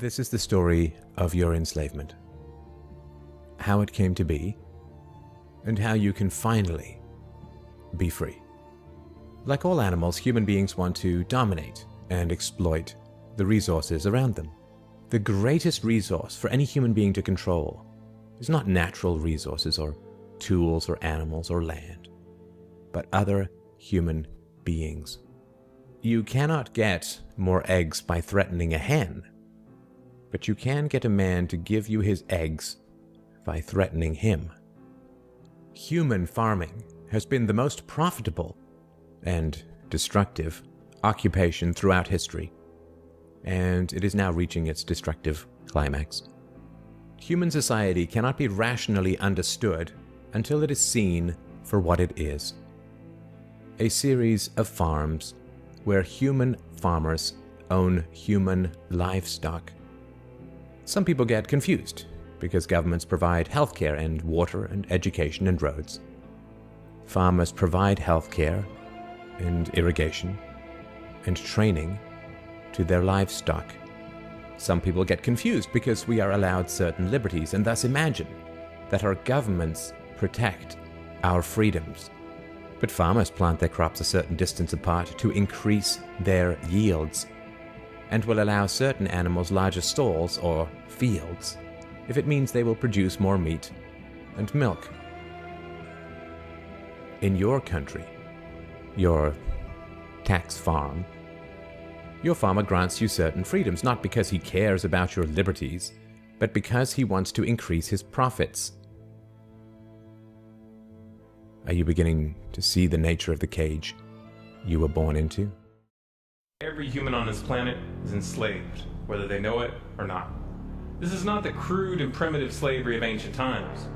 This is the story of your enslavement, how it came to be, and how you can finally be free. Like all animals, human beings want to dominate and exploit the resources around them. The greatest resource for any human being to control is not natural resources or tools or animals or land, but other human beings. You cannot get more eggs by threatening a hen, but you can get a man to give you his eggs by threatening him. Human farming has been the most profitable and destructive occupation throughout history, and it is now reaching its destructive climax. Human society cannot be rationally understood until it is seen for what it is: a series of farms where human farmers own human livestock. Some people get confused because governments provide healthcare and water and education and roads. Farmers provide healthcare and irrigation and training to their livestock. Some people get confused because we are allowed certain liberties and thus imagine that our governments protect our freedoms. But farmers plant their crops a certain distance apart to increase their yields, and will allow certain animals larger stalls or fields if it means they will produce more meat and milk. In your country, your tax farm, your farmer grants you certain freedoms, not because he cares about your liberties, but because he wants to increase his profits. Are you beginning to see the nature of the cage you were born into? Every human on this planet is enslaved, whether they know it or not. This is not the crude and primitive slavery of ancient times.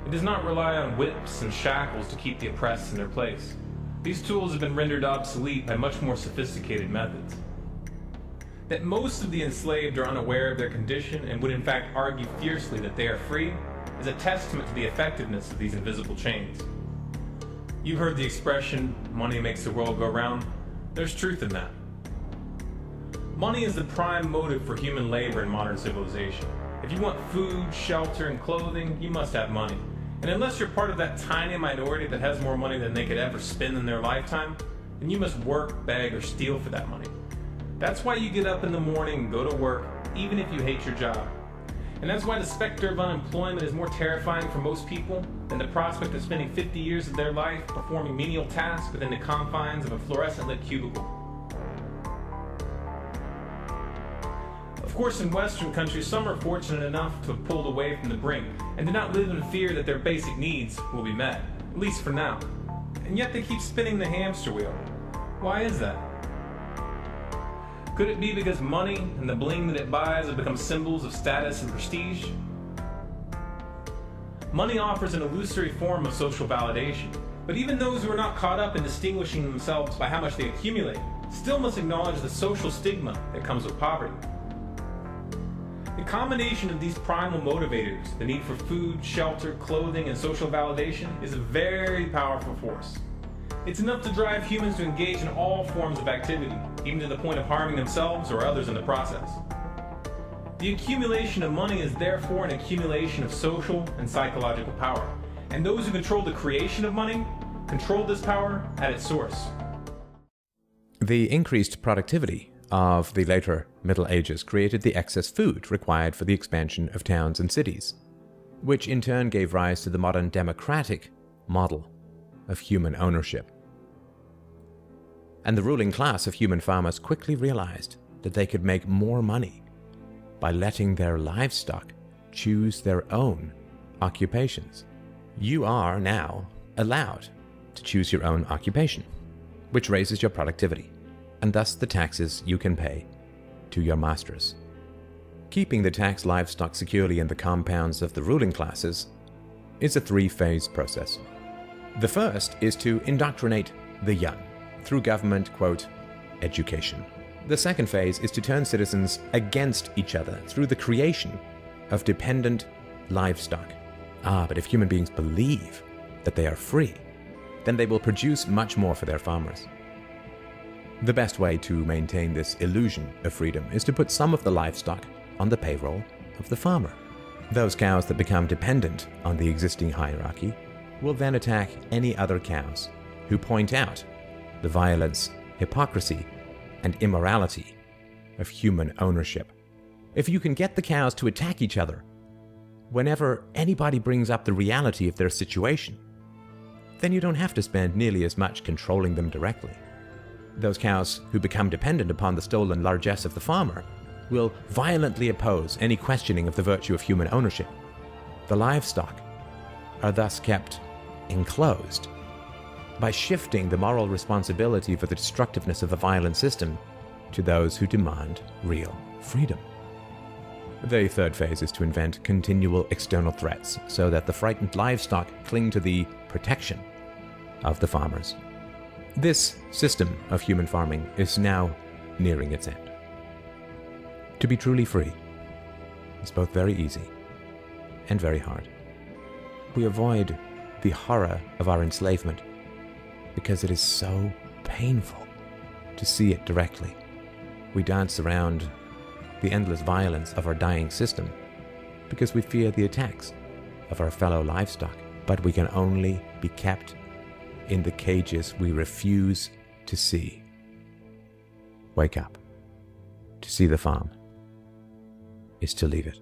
It does not rely on whips and shackles to keep the oppressed in their place. These tools have been rendered obsolete by much more sophisticated methods. That most of the enslaved are unaware of their condition and would in fact argue fiercely that they are free is a testament to the effectiveness of these invisible chains. You've heard the expression, money makes the world go round. There's truth in that. Money is the prime motive for human labor in modern civilization. If you want food, shelter, and clothing, you must have money. And unless you're part of that tiny minority that has more money than they could ever spend in their lifetime, then you must work, beg, or steal for that money. That's why you get up in the morning and go to work, even if you hate your job. And that's why the specter of unemployment is more terrifying for most people than the prospect of spending 50 years of their life performing menial tasks within the confines of a fluorescent-lit cubicle. Of course, in Western countries, some are fortunate enough to have pulled away from the brink and do not live in fear that their basic needs will be met, at least for now. And yet they keep spinning the hamster wheel. Why is that? Could it be because money and the bling that it buys have become symbols of status and prestige? Money offers an illusory form of social validation, but even those who are not caught up in distinguishing themselves by how much they accumulate still must acknowledge the social stigma that comes with poverty. The combination of these primal motivators, the need for food, shelter, clothing, and social validation, is a very powerful force. It's enough to drive humans to engage in all forms of activity, even to the point of harming themselves or others in the process. The accumulation of money is therefore an accumulation of social and psychological power, and those who control the creation of money control this power at its source. The increased productivity of the later Middle Ages created the excess food required for the expansion of towns and cities, which in turn gave rise to the modern democratic model of human ownership. And the ruling class of human farmers quickly realized that they could make more money by letting their livestock choose their own occupations. You are now allowed to choose your own occupation, which raises your productivity, and thus the taxes you can pay to your masters. Keeping the taxed livestock securely in the compounds of the ruling classes is a three-phase process. The first is to indoctrinate the young through government, quote, education. The second phase is to turn citizens against each other through the creation of dependent livestock. But if human beings believe that they are free, then they will produce much more for their farmers. The best way to maintain this illusion of freedom is to put some of the livestock on the payroll of the farmer. Those cows that become dependent on the existing hierarchy will then attack any other cows who point out the violence, hypocrisy, and immorality of human ownership. If you can get the cows to attack each other whenever anybody brings up the reality of their situation, then you don't have to spend nearly as much controlling them directly. Those cows who become dependent upon the stolen largesse of the farmer will violently oppose any questioning of the virtue of human ownership. The livestock are thus kept enclosed. By shifting the moral responsibility for the destructiveness of the violent system to those who demand real freedom. The third phase is to invent continual external threats so that the frightened livestock cling to the protection of the farmers. This system of human farming is now nearing its end. To be truly free is both very easy and very hard. We avoid the horror of our enslavement because it is so painful to see it directly. We dance around the endless violence of our dying system because we fear the attacks of our fellow livestock, but we can only be kept in the cages we refuse to see. Wake up. To see the farm is to leave it.